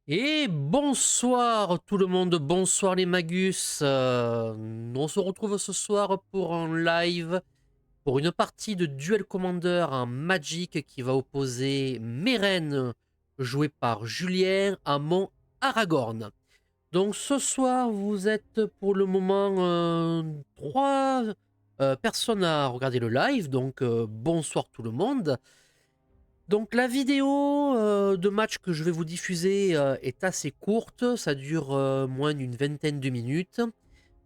Et bonsoir tout le monde, bonsoir les Magus. On se retrouve ce soir pour un live, pour une partie de Duel Commander en Magic qui va opposer Meren, joué par Julien, à mon Aragorn. Donc ce soir, vous êtes pour le moment trois personnes à regarder le live, donc bonsoir tout le monde. Donc la vidéo de match que je vais vous diffuser est assez courte, ça dure moins d'une vingtaine de minutes.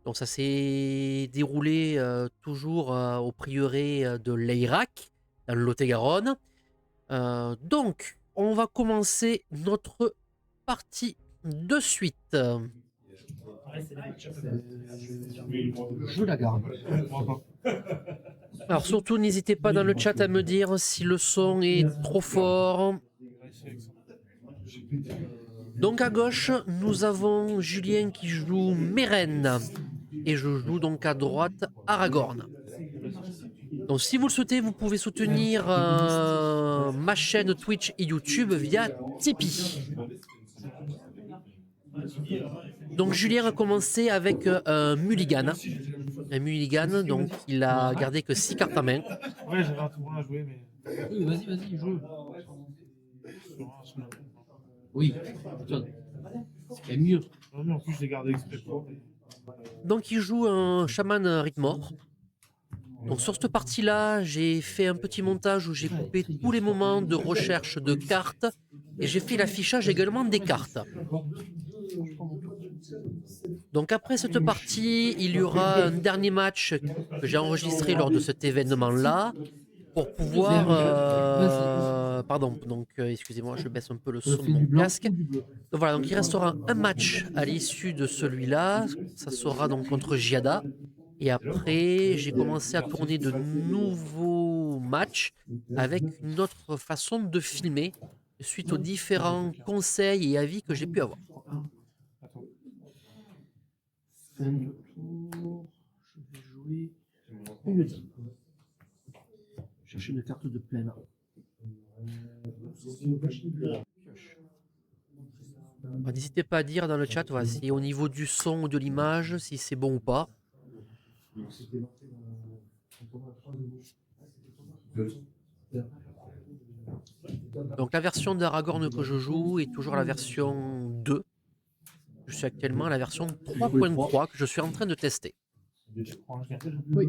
Donc ça s'est déroulé toujours au prieuré de l'Eyrac, dans le Lot-et-Garonne. Donc on va commencer notre partie de suite. Je la garde. Alors surtout n'hésitez pas dans le chat à me dire si le son est trop fort. Donc à gauche, nous avons Julien qui joue Meren. Et je joue donc à droite Aragorn. Donc si vous le souhaitez, vous pouvez soutenir ma chaîne Twitch et YouTube via Tipeee. Donc Julien a commencé avec un mulligan. Un mulligan, donc il a gardé que 6 cartes en main. Ouais, j'avais un tour à jouer, mais. Oui, vas-y, joue. Oui, c'est quand même mieux. Non, mais en plus, je l'ai gardé exprès pour. Donc il joue un chaman Ritmore. Donc sur cette partie-là, j'ai fait un petit montage où j'ai coupé tous les moments de recherche de cartes et j'ai fait l'affichage également des cartes. Donc après cette partie, il y aura un dernier match que j'ai enregistré lors de cet événement-là pour pouvoir... pardon, donc excusez-moi, je baisse un peu le son de mon casque. Donc voilà, donc il restera un match à l'issue de celui-là. Ça sera donc contre Giada. Et après, j'ai commencé à tourner de nouveaux matchs avec une autre façon de filmer suite aux différents conseils et avis que j'ai pu avoir. Fin de tour, je vais jouer une dame. Chercher une carte de plaine. N'hésitez pas à dire dans le chat voilà, si au niveau du son ou de l'image, si c'est bon ou pas. Donc la version d'Aragorn que je joue est toujours la version 2. Je suis actuellement à la version 3.3 que je suis en train de tester. Oui.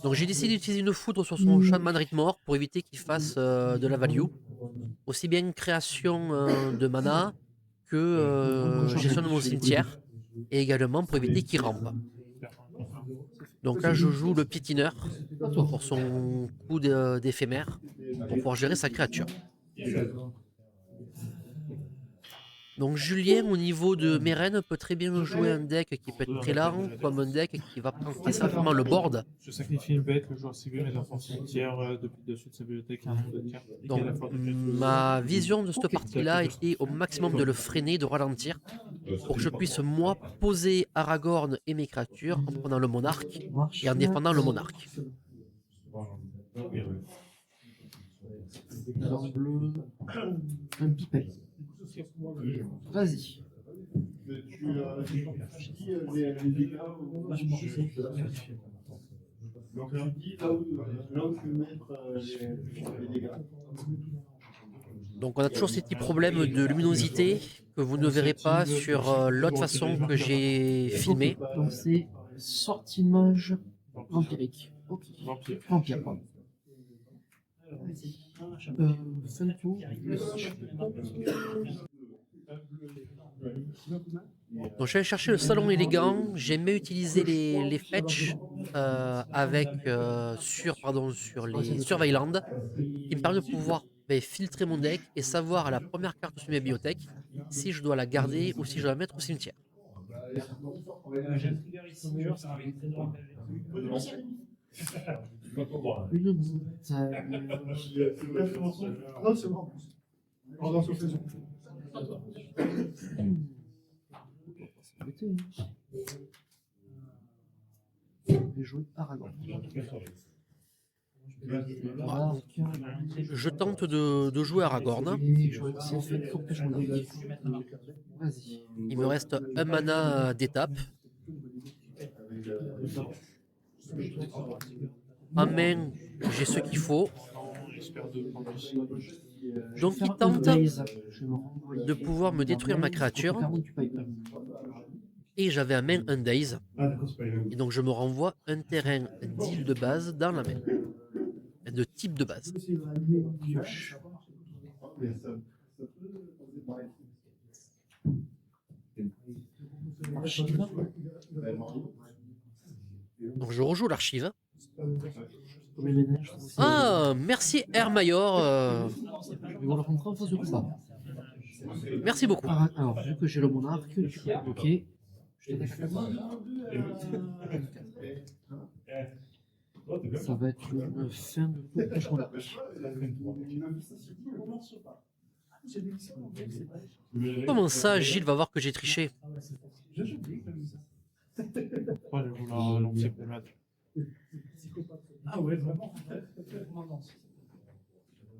Donc j'ai décidé d'utiliser une foudre sur son Shaman Ritmore pour éviter qu'il fasse de la value. Aussi bien création de mana que gestion de mon cimetière. Et également pour éviter qu'il rampe. Donc là je joue le piétineur pour son coup d'éphémère pour pouvoir gérer sa créature. Donc Julien au niveau de Meren peut très bien jouer un deck qui peut être très lent comme un deck qui va prendre très simplement le board. Je sacrifie une bête, le joueur civil met dans son cimetière depuis le dessus de sa bibliothèque un nombre de cartes. Donc ma vision de cette partie-là était au maximum de le freiner, de ralentir, pour que je puisse moi poser Aragorn et mes créatures en prenant le monarque et en défendant le monarque. Blanc bleu, un pipet. Vas-y. Donc on a toujours ces petits problèmes de luminosité que vous ne verrez pas sur l'autre façon que j'ai filmé. Donc c'est sortimage vampirique. Ok. Vampire, pardon. Fin de tour. Donc je vais chercher le salon élégant, j'aime bien utiliser les fetch sur les Surveilland qui me permet de pouvoir filtrer mon deck et savoir à la première carte sur ma bibliothèque si je dois la garder ou si je dois la mettre au cimetière. Une je vais jouer Aragorn. Voilà, donc, je tente de jouer Aragorn. Et je vais aussi faire une courte pêche en arc. Vas-y. Il me reste un mana d'étape. En main, j'ai ce qu'il faut. J'espère de prendre aussi. Je Donc vais il faire un tente blaze. Je vais me renvoyer de pouvoir me détruire ma créature. 40 pipe. Et j'avais en main un Daze. Ah, d'accord, c'est pas les mêmes. Et donc je me renvoie un terrain d'île de base dans la main. De type de base. Pioche. Archive. Donc je rejoue l'archive. Comme les ménages. Ah, merci Hermayor. Je vais vous le rentrer en face de combat. Merci beaucoup. Alors, vu que j'ai le monarque, tu peux bloquer. Je t'attaque à 4. Ça va être une fin de tour pêche monarque. Comment ça, Gilles va voir que j'ai triché? Pourquoi je vais vouloir lancer pour le match? Ah ouais, vraiment.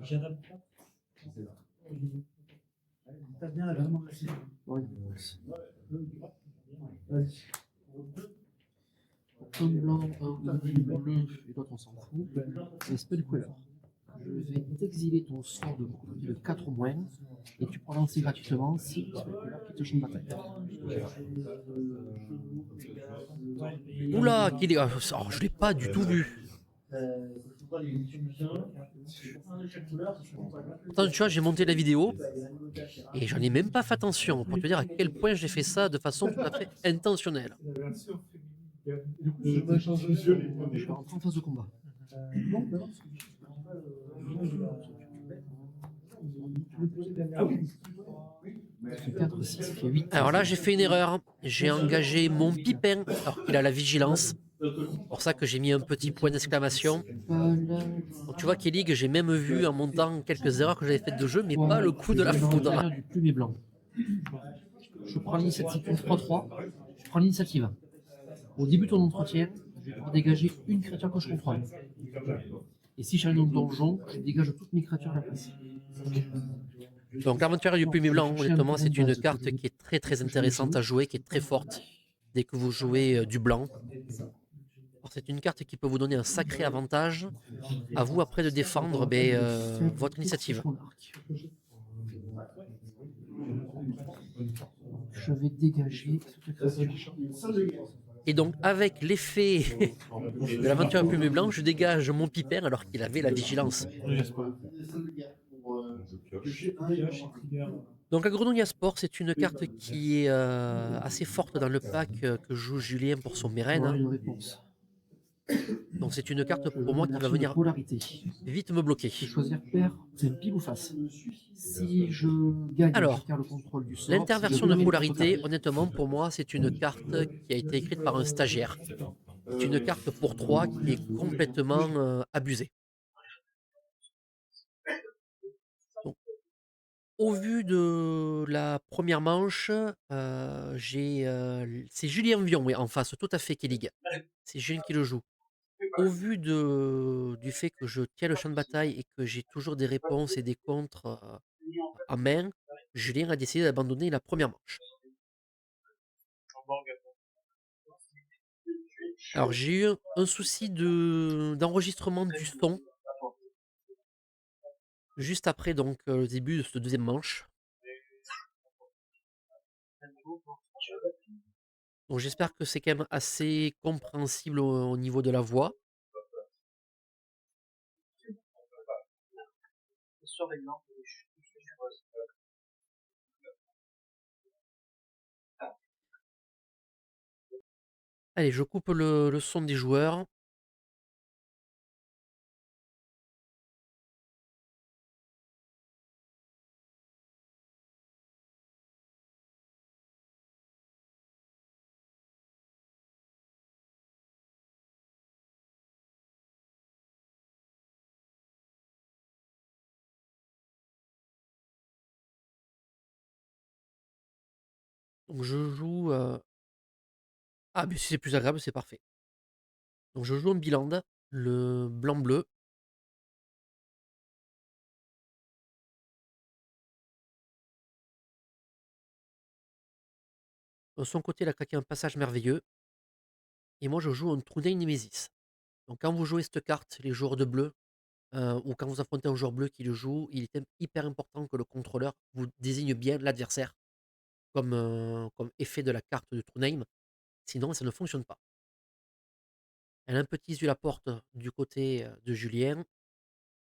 J'adapte pas. T'as bien la vraiment. Oui. Un blanc, un bleu, et l'autre on s'en fout. C'est spell queller. Je vais t'exiler ton sort de côté de 4 ou moins, et tu peux lancer gratuitement si spell queller qui te change de bataille. Oula, qu'il est. Oh, je l'ai pas du tout vu. Pourtant, tu vois, j'ai monté la vidéo et j'en ai même pas fait attention pour te dire à quel point j'ai fait ça de façon tout à fait intentionnelle. Je vais rentrer en phase de combat. Ça fait 4, 6, ça fait 8. Alors là, j'ai fait une erreur. J'ai engagé mon Pipin alors qu'il a la vigilance. C'est pour ça que j'ai mis un petit point d'exclamation. Donc tu vois, Kellig, j'ai même vu en montant quelques erreurs que j'avais faites de jeu, mais pas le coup de la foudre. Du plumet blanc. Je prends l'initiative 3-3. Je prends l'initiative. Au début de ton entretien, je vais pouvoir dégager une créature que je contrôle. Et si j'arrive dans le donjon, je dégage toutes mes créatures à la place. Donc l'aventurier du plumet blanc, honnêtement, c'est une carte qui est très très intéressante à jouer, qui est très forte dès que vous jouez du blanc. C'est une carte qui peut vous donner un sacré avantage. À vous après de défendre votre initiative. Je vais dégager cette créature. Et donc avec l'effet de l'aventure plume blanc, je dégage mon Pipin alors qu'il avait la vigilance. Donc la Grenouille à Sport, c'est une carte qui est assez forte dans le pack que joue Julien pour son Mérène. Une réponse. Donc c'est une carte pour moi qui va venir polarité. vite me bloquer. Je vais choisir paire, c'est une pile ou face. Si je gagne, Alors, je perds le contrôle du sort. l'interversion Si je de gagne, polarité, je honnêtement, pour moi, c'est une carte qui a été écrite par un stagiaire. C'est une carte pour 3 qui est complètement abusée. Donc, au vu de la première manche, c'est Julien Vion oui, en face, tout à fait, Kellig. C'est Julien qui le joue. Au vu du fait que je tiens le champ de bataille et que j'ai toujours des réponses et des contres en main, Julien a décidé d'abandonner la première manche. Alors j'ai eu un souci d'enregistrement du son juste après donc le début de cette deuxième manche. Donc j'espère que c'est quand même assez compréhensible au niveau de la voix. Allez, je coupe le son des joueurs. Donc je joue... Ah mais si c'est plus agréable, c'est parfait. Donc je joue en bilan, le blanc-bleu. De son côté, il a claqué un passage merveilleux. Et moi, je joue un True Nemesis. Donc, quand vous jouez cette carte, les joueurs de bleu, ou quand vous affrontez un joueur bleu qui le joue, il est hyper important que le contrôleur vous désigne bien l'adversaire comme effet de la carte de True Name. Sinon, ça ne fonctionne pas. Elle a un petit sur la porte du côté de Julien.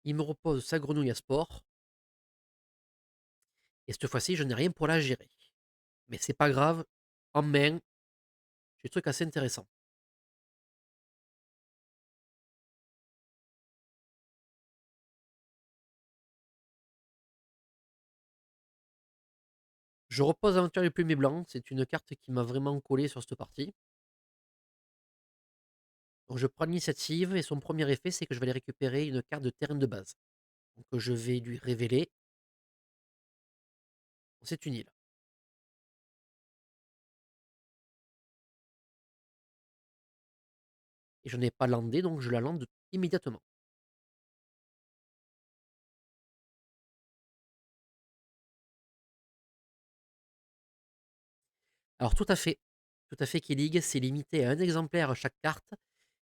Il me repose sa grenouille à sport. Et cette fois-ci, je n'ai rien pour la gérer. Mais c'est pas grave. En main, j'ai des trucs assez intéressants. Je repose Aventurier Plume et Blanc. C'est une carte qui m'a vraiment collé sur cette partie. Donc je prends l'initiative et son premier effet, c'est que je vais aller récupérer une carte de terrain de base. Donc je vais lui révéler. C'est une île. Et je n'ai pas landé, donc je la lande immédiatement. Alors tout à fait Killig, c'est limité à un exemplaire à chaque carte,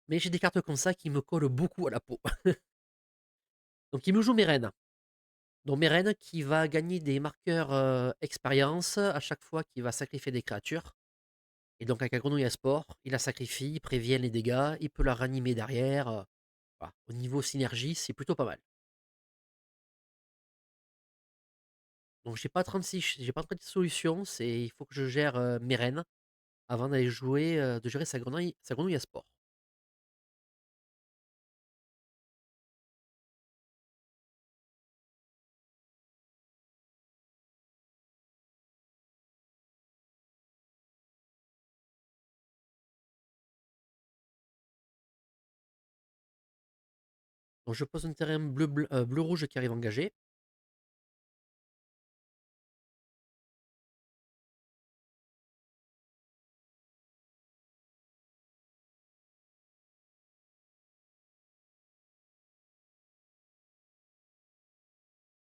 mais j'ai des cartes comme ça qui me collent beaucoup à la peau. Donc il me joue Meren. Donc Meren qui va gagner des marqueurs expérience à chaque fois qu'il va sacrifier des créatures. Et donc avec la grenouille à sport, il la sacrifie, il prévient les dégâts, il peut la ranimer derrière. Voilà. Au niveau synergie, c'est plutôt pas mal. Donc j'ai pas 36 solutions, il faut que je gère mes rennes avant d'aller jouer, de gérer sa grenouille à sport. Donc je pose un terrain bleu-rouge qui arrive engagé.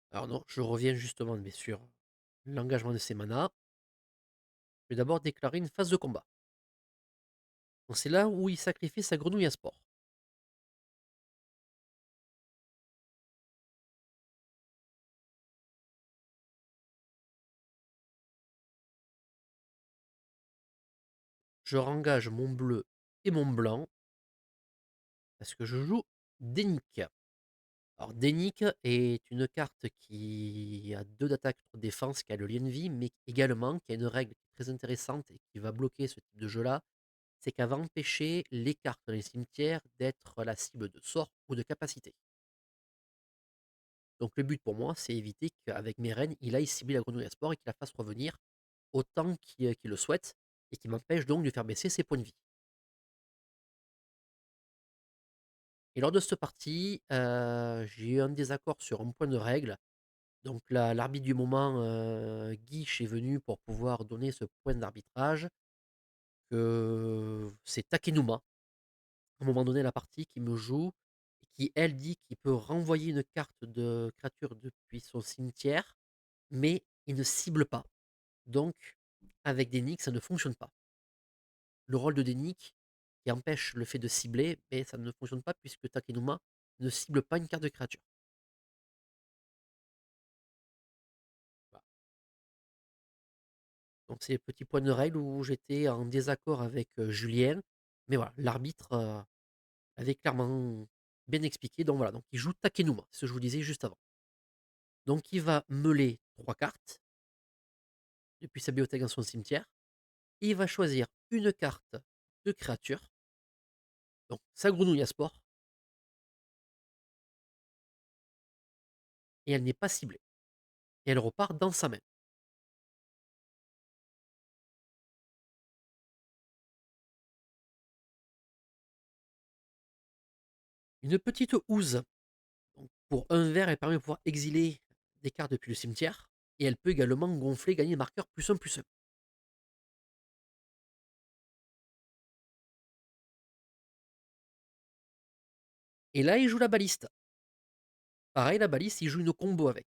Alors non, je reviens justement mais sur l'engagement de ces manas. Je vais d'abord déclarer une phase de combat. Donc c'est là où il sacrifie sa grenouille à sport. Je rengage mon bleu et mon blanc parce que je joue Dénic. Alors Dénic est une carte qui a 2 d'attaque de défense, qui a le lien de vie, mais également qui a une règle très intéressante et qui va bloquer ce type de jeu-là, c'est qu'elle va empêcher les cartes dans les cimetières d'être la cible de sorts ou de capacités. Donc le but pour moi, c'est éviter qu'avec mes reines, il aille cibler la grenouille à sport et qu'il la fasse revenir autant qu'il le souhaite, et qui m'empêche donc de faire baisser ses points de vie. Et lors de cette partie, j'ai eu un désaccord sur un point de règle. Donc l'arbitre du moment, Guiche, est venu pour pouvoir donner ce point d'arbitrage. Que c'est Takenuma, à un moment donné de la partie, qui me joue, et qui, elle, dit qu'il peut renvoyer une carte de créature depuis son cimetière, mais il ne cible pas. Donc, avec Dénic, ça ne fonctionne pas. Le rôle de Dénic, qui empêche le fait de cibler, mais ça ne fonctionne pas puisque Takenuma ne cible pas une carte de créature. Voilà. Donc c'est les petits points de règle où j'étais en désaccord avec Julien. Mais voilà, l'arbitre avait clairement bien expliqué. Donc voilà, donc il joue Takenuma, ce que je vous disais juste avant. Donc il va meuler 3 cartes depuis sa bibliothèque dans son cimetière. Il va choisir une carte de créature, donc sa grenouille à sport, et elle n'est pas ciblée. Et elle repart dans sa main. Une petite housse. Donc pour un vert, elle permet de pouvoir exiler des cartes depuis le cimetière. Et elle peut également gonfler, gagner des marqueurs +1/+1. Et là, il joue la baliste. Pareil, la baliste, il joue une combo avec.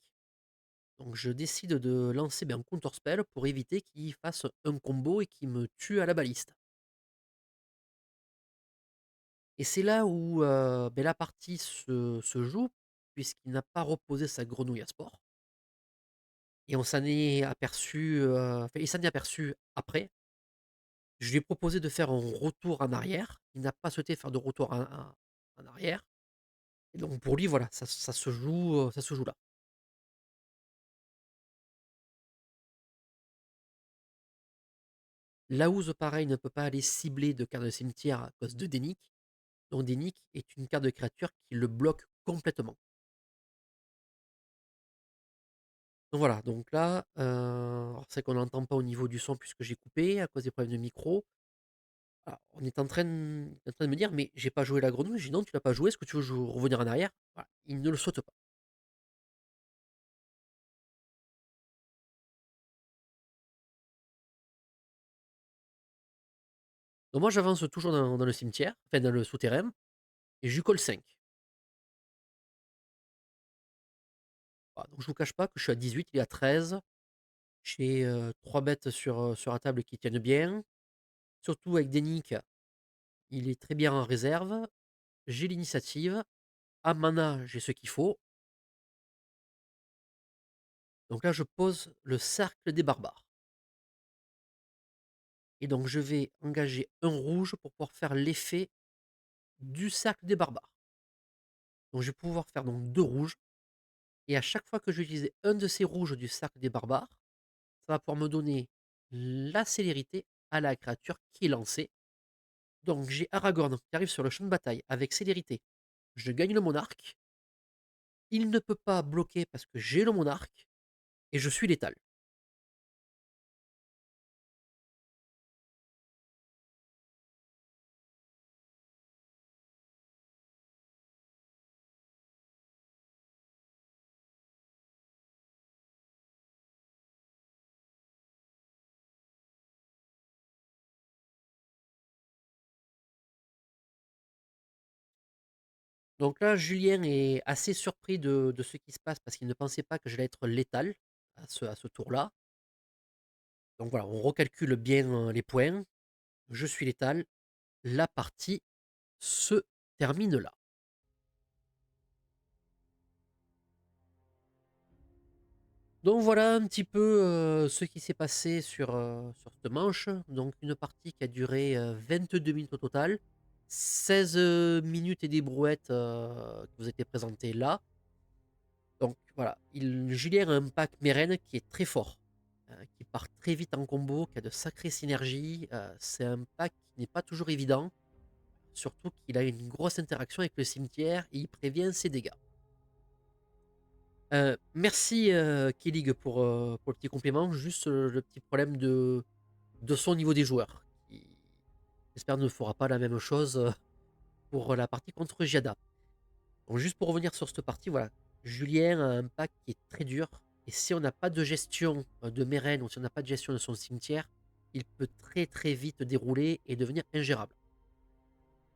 Donc je décide de lancer un counter spell pour éviter qu'il fasse un combo et qu'il me tue à la baliste. Et c'est là où la partie se joue, puisqu'il n'a pas reposé sa grenouille à sport. Et on s'en est aperçu, enfin, il s'en est aperçu après. Je lui ai proposé de faire un retour en arrière. Il n'a pas souhaité faire de retour en arrière. Et donc pour lui, voilà, ça se joue là. Laouz, pareil, ne peut pas aller cibler de carte de cimetière à cause de Dénic. Donc Dénic est une carte de créature qui le bloque complètement. Donc voilà, donc là, c'est qu'on n'entend pas au niveau du son puisque j'ai coupé à cause des problèmes de micro. Alors, on est en train de me dire, mais j'ai pas joué la grenouille. J'ai dit non, tu l'as pas joué. Est-ce que tu veux revenir en arrière? Voilà, il ne le saute pas. Donc moi, j'avance toujours dans le cimetière, enfin dans le souterrain, et je lui colle 5. Voilà, donc je vous cache pas que je suis à 18, il est à 13. J'ai 3 bêtes sur la table qui tiennent bien. Surtout avec Dénic, il est très bien en réserve. J'ai l'initiative. À mana, j'ai ce qu'il faut. Donc là, je pose le cercle des barbares. Et donc, je vais engager un rouge pour pouvoir faire l'effet du cercle des barbares. Donc, je vais pouvoir faire donc 2 rouges. Et à chaque fois que je vais utiliser un de ces rouges du cercle des barbares, ça va pouvoir me donner la célérité à la créature qui est lancée. Donc, j'ai Aragorn qui arrive sur le champ de bataille avec célérité. Je gagne le monarque. Il ne peut pas bloquer parce que j'ai le monarque. Et je suis létal. Donc là, Julien est assez surpris de ce qui se passe parce qu'il ne pensait pas que j'allais être létal à ce tour-là. Donc voilà, on recalcule bien les points. Je suis létal. La partie se termine là. Donc voilà un petit peu ce qui s'est passé sur cette manche. Donc une partie qui a duré 22 minutes au total. 16 minutes et des brouettes qui vous étaient présentées là. Donc voilà, Julien a un pack Meren qui est très fort, qui part très vite en combo, qui a de sacrées synergies. C'est un pack qui n'est pas toujours évident, surtout qu'il a une grosse interaction avec le cimetière et il prévient ses dégâts. Merci Killig pour le petit complément, juste le petit problème de son niveau des joueurs, qui j'espère ne fera pas la même chose pour la partie contre Giada. Donc juste pour revenir sur cette partie, voilà, Julien a un pack qui est très dur. Et si on n'a pas de gestion de Meren ou si on n'a pas de gestion de son cimetière, il peut très très vite dérouler et devenir ingérable.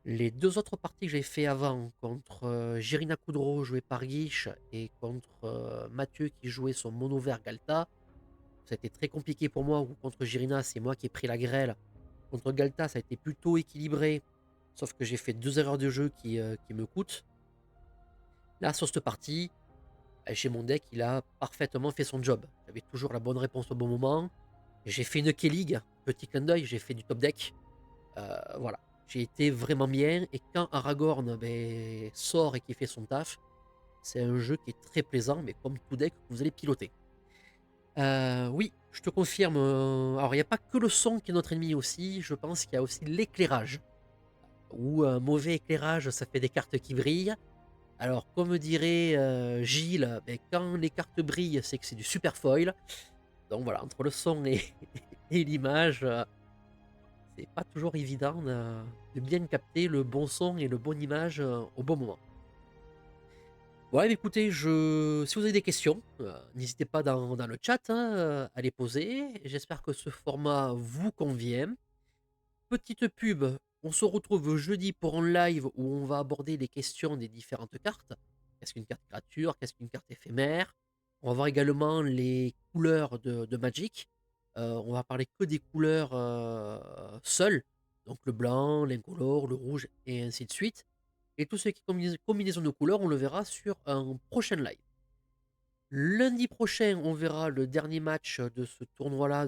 Les deux autres parties que j'ai fait avant, contre Jirina Koudro joué par Guiche et contre Mathieu qui jouait son mono vert Galta, ça a été très compliqué pour moi. Ou contre Jirina, c'est moi qui ai pris la grêle. Contre Galta, ça a été plutôt équilibré, sauf que j'ai fait 2 erreurs de jeu qui me coûtent. Là, sur cette partie, chez mon deck, il a parfaitement fait son job. J'avais toujours la bonne réponse au bon moment. J'ai fait une K-League, petit clin d'œil, j'ai fait du top deck. Voilà, j'ai été vraiment bien. Et quand Aragorn sort et qui fait son taf, c'est un jeu qui est très plaisant, mais comme tout deck, vous allez piloter. Oui, je te confirme. Alors, il n'y a pas que le son qui est notre ennemi aussi. Je pense qu'il y a aussi l'éclairage. Ou un mauvais éclairage, ça fait des cartes qui brillent. Alors, comme dirait Gilles, quand les cartes brillent, c'est que c'est du super foil. Donc voilà, entre le son et, et l'image, c'est pas toujours évident de bien capter le bon son et le bon image au bon moment. Ouais, mais écoutez, si vous avez des questions, n'hésitez pas dans le chat à les poser. J'espère que ce format vous convient. Petite pub, on se retrouve jeudi pour un live où on va aborder les questions des différentes cartes. Qu'est-ce qu'une carte créature? Qu'est-ce qu'une carte éphémère? On va voir également les couleurs de Magic. On va parler que des couleurs seules, donc le blanc, l'incolore, le rouge et ainsi de suite. Et tout ce qui est combinaison de couleurs, on le verra sur un prochain live. Lundi prochain, on verra le dernier match de ce tournoi-là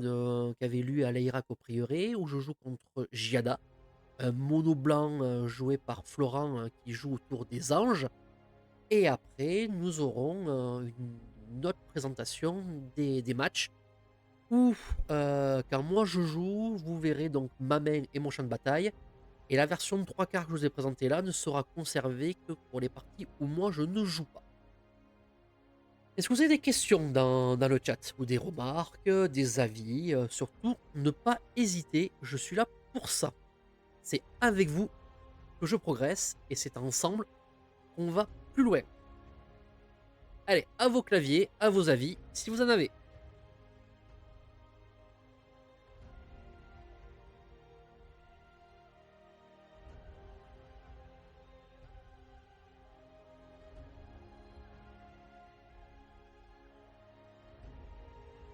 qu'avait lu à l'Airac au Prieuré, où je joue contre Giada, un mono blanc joué par Florent qui joue autour des anges. Et après, nous aurons une autre présentation des matchs où, quand moi je joue, vous verrez donc ma main et mon champ de bataille. Et la version de 3 quarts que je vous ai présentée là ne sera conservée que pour les parties où moi je ne joue pas. Est-ce que vous avez des questions dans le chat ou des remarques, des avis? Surtout, ne pas hésiter, je suis là pour ça. C'est avec vous que je progresse et c'est ensemble qu'on va plus loin. Allez, à vos claviers, à vos avis, si vous en avez.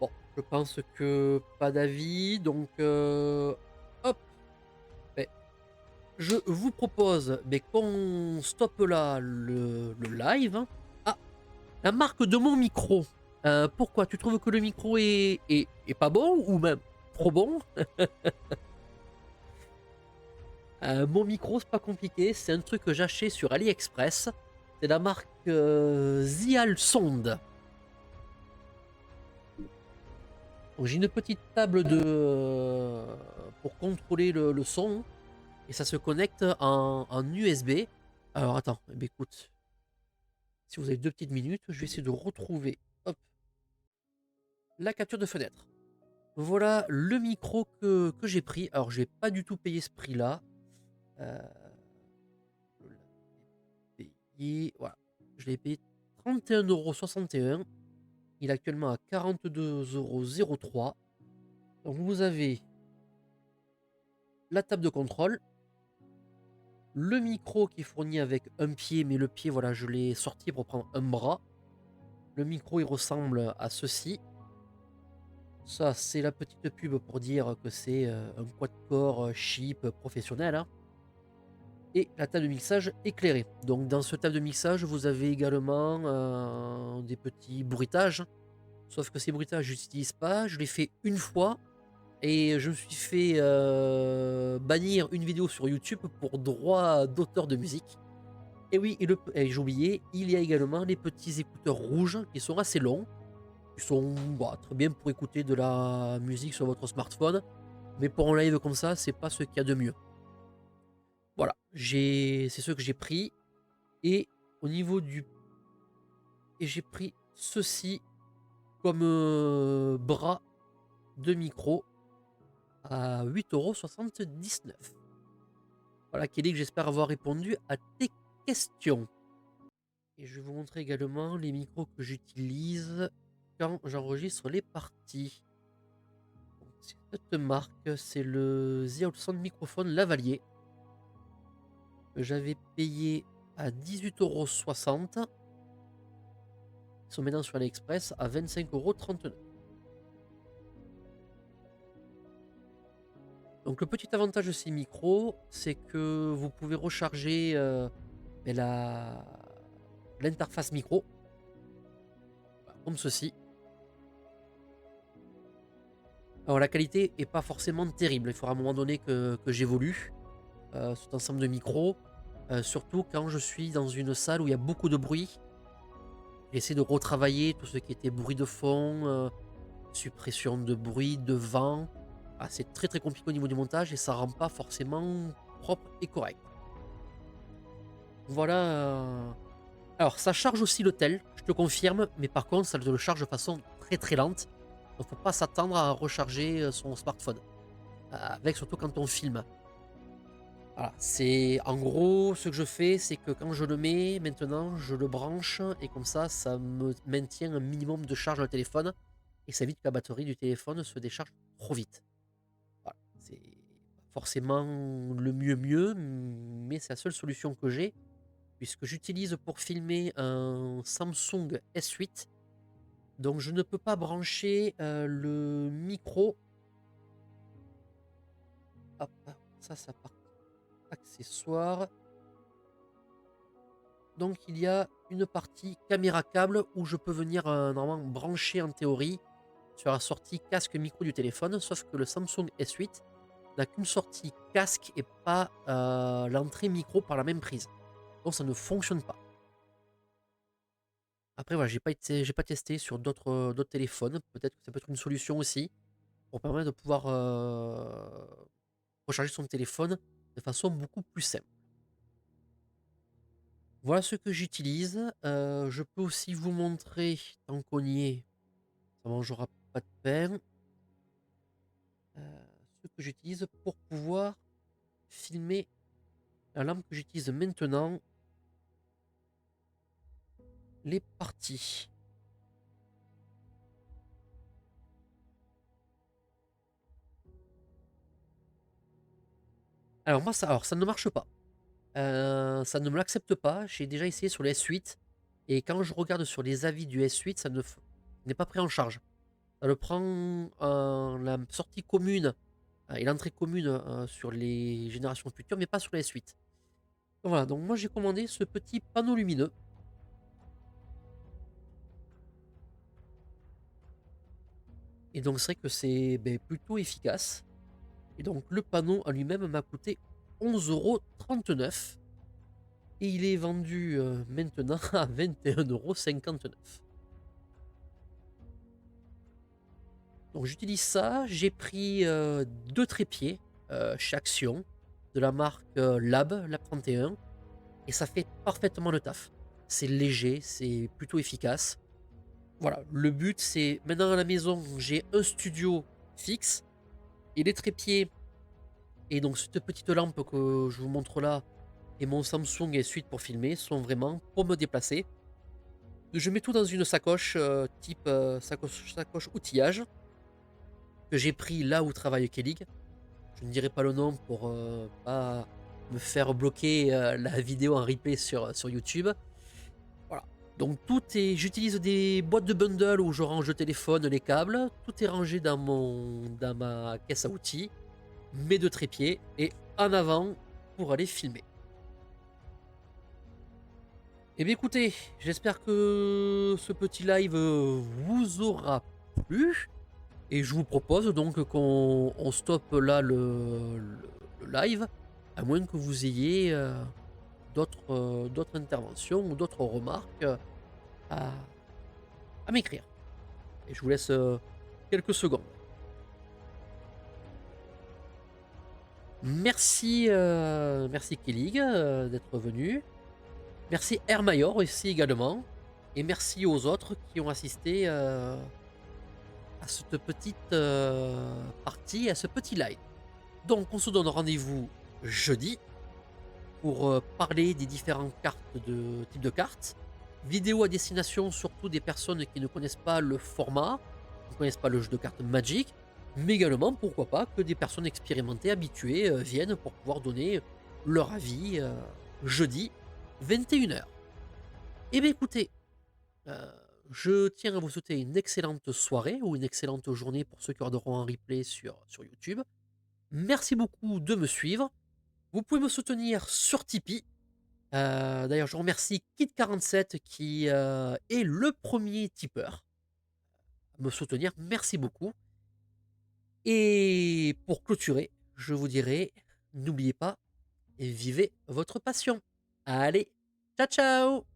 Bon, je pense que pas d'avis, donc hop. Ben, je vous propose qu'on stoppe là le live. Ah, la marque de mon micro. Pourquoi? Tu trouves que le micro est pas bon ou même trop bon? Mon micro, c'est pas compliqué, c'est un truc que j'ai acheté sur AliExpress. C'est la marque Zial Sound. Donc, j'ai une petite table pour contrôler le son et ça se connecte en USB. Alors attends, eh bien, écoute, si vous avez 2 petites minutes, je vais essayer de retrouver hop, la capture de fenêtre. Voilà le micro que j'ai pris. Alors, j'ai pas du tout payé ce prix-là. Euh, je l'ai payé, voilà, je l'ai payé 31,61 €. Il est actuellement à 42,03 €. Donc, vous avez la table de contrôle, le micro qui est fourni avec un pied, mais le pied, voilà, je l'ai sorti pour prendre un bras. Le micro, il ressemble à ceci. Ça, c'est la petite pub pour dire que c'est un quad-core cheap professionnel, hein. Et la table de mixage éclairée. Donc dans ce table de mixage, vous avez également des petits bruitages. Sauf que ces bruitages, je n'utilise pas. Je l'ai fait une fois et je me suis fait bannir une vidéo sur YouTube pour droit d'auteur de musique. Et oui, et j'ai oublié, il y a également les petits écouteurs rouges qui sont assez longs. Ils sont très bien pour écouter de la musique sur votre smartphone. Mais pour un live comme ça, c'est pas ce qu'il y a de mieux. Voilà, c'est ce que j'ai pris. Et au niveau du... Et j'ai pris ceci comme bras de micro à 8,79 €. Voilà, Kelly, que j'espère avoir répondu à tes questions. Et je vais vous montrer également les micros que j'utilise quand j'enregistre les parties. C'est cette marque, c'est le The Sound Microphone Lavalier. Que j'avais payé à 18,60 €. Ils sont maintenant sur AliExpress à 25,39 €. Donc le petit avantage de ces micros, c'est que vous pouvez recharger l'interface micro, comme ceci. Alors la qualité est pas forcément terrible, il faudra à un moment donné que j'évolue cet ensemble de micros, surtout quand je suis dans une salle où il y a beaucoup de bruit. J'essaie de retravailler tout ce qui était bruit de fond, suppression de bruit, de vent. Ah, c'est très très compliqué au niveau du montage et ça rend pas forcément propre et correct. Voilà. Alors ça charge aussi le tel, je te confirme, mais par contre ça le charge de façon très très lente. Donc faut pas s'attendre à recharger son smartphone. Avec surtout quand on filme. Voilà, c'est en gros ce que je fais, c'est que quand je le mets maintenant, je le branche et comme ça me maintient un minimum de charge dans le téléphone et ça évite que la batterie du téléphone se décharge trop vite. Voilà, c'est forcément le mieux, mais c'est la seule solution que j'ai puisque j'utilise pour filmer un Samsung S8, Donc je ne peux pas brancher le micro. Hop, ça part. Accessoires. Donc il y a une partie caméra câble où je peux venir normalement brancher en théorie sur la sortie casque micro du téléphone, sauf que le Samsung S8 n'a qu'une sortie casque et pas l'entrée micro par la même prise. Donc ça ne fonctionne pas. Après voilà, j'ai pas testé sur d'autres téléphones. Peut-être que ça peut être une solution aussi pour permettre de pouvoir recharger son téléphone de façon beaucoup plus simple. Voilà ce que j'utilise. Je peux aussi vous montrer, tant qu'on y est, ça mangera pas de pain, ce que j'utilise pour pouvoir filmer la lampe que j'utilise maintenant, les parties. Alors moi, ça ne marche pas. Ça ne me l'accepte pas. J'ai déjà essayé sur le S8 et quand je regarde sur les avis du S8, ça n'est pas pris en charge. Ça le prend la sortie commune et l'entrée commune sur les générations futures, mais pas sur le S8. Donc voilà, donc moi j'ai commandé ce petit panneau lumineux. Et donc c'est vrai que c'est plutôt efficace. Et donc le panneau en lui-même m'a coûté 11,39 €. Et il est vendu maintenant à 21,59 €. Donc j'utilise ça. J'ai pris 2 trépieds chez Action de la marque Lab 31. Et ça fait parfaitement le taf. C'est léger, c'est plutôt efficace. Voilà, le but c'est maintenant à la maison, j'ai un studio fixe et les trépieds et donc cette petite lampe que je vous montre là et mon Samsung S8 pour filmer sont vraiment pour me déplacer. Je mets tout dans une sacoche type sacoche outillage que j'ai pris là où travaille Kellig. Je ne dirai pas le nom pour pas me faire bloquer la vidéo en replay sur YouTube. Voilà. Donc tout est. J'utilise des boîtes de bundle où je range le téléphone, les câbles. Tout est rangé dans ma caisse à outils, mes 2 trépieds et en avant pour aller filmer. Eh bien écoutez, j'espère que ce petit live vous aura plu. Et je vous propose donc qu'on stoppe là le live, à moins que vous ayez d'autres interventions ou d'autres remarques à, à m'écrire. Et je vous laisse quelques secondes. Merci, merci Kellig d'être venu. Merci Airmayor aussi également. Et merci aux autres qui ont assisté à cette petite partie, à ce petit live. Donc on se donne rendez-vous jeudi pour parler des différentes types de cartes. Vidéo à destination surtout des personnes qui ne connaissent pas le format, qui ne connaissent pas le jeu de cartes Magic, mais également, pourquoi pas, que des personnes expérimentées, habituées, viennent pour pouvoir donner leur avis jeudi 21 h. Eh bien écoutez, je tiens à vous souhaiter une excellente soirée ou une excellente journée pour ceux qui regarderont en replay sur YouTube. Merci beaucoup de me suivre. Vous pouvez me soutenir sur Tipeee. D'ailleurs, je remercie Kid47 qui est le premier tipeur à me soutenir. Merci beaucoup. Et pour clôturer, je vous dirai, n'oubliez pas, vivez votre passion. Allez, ciao ciao!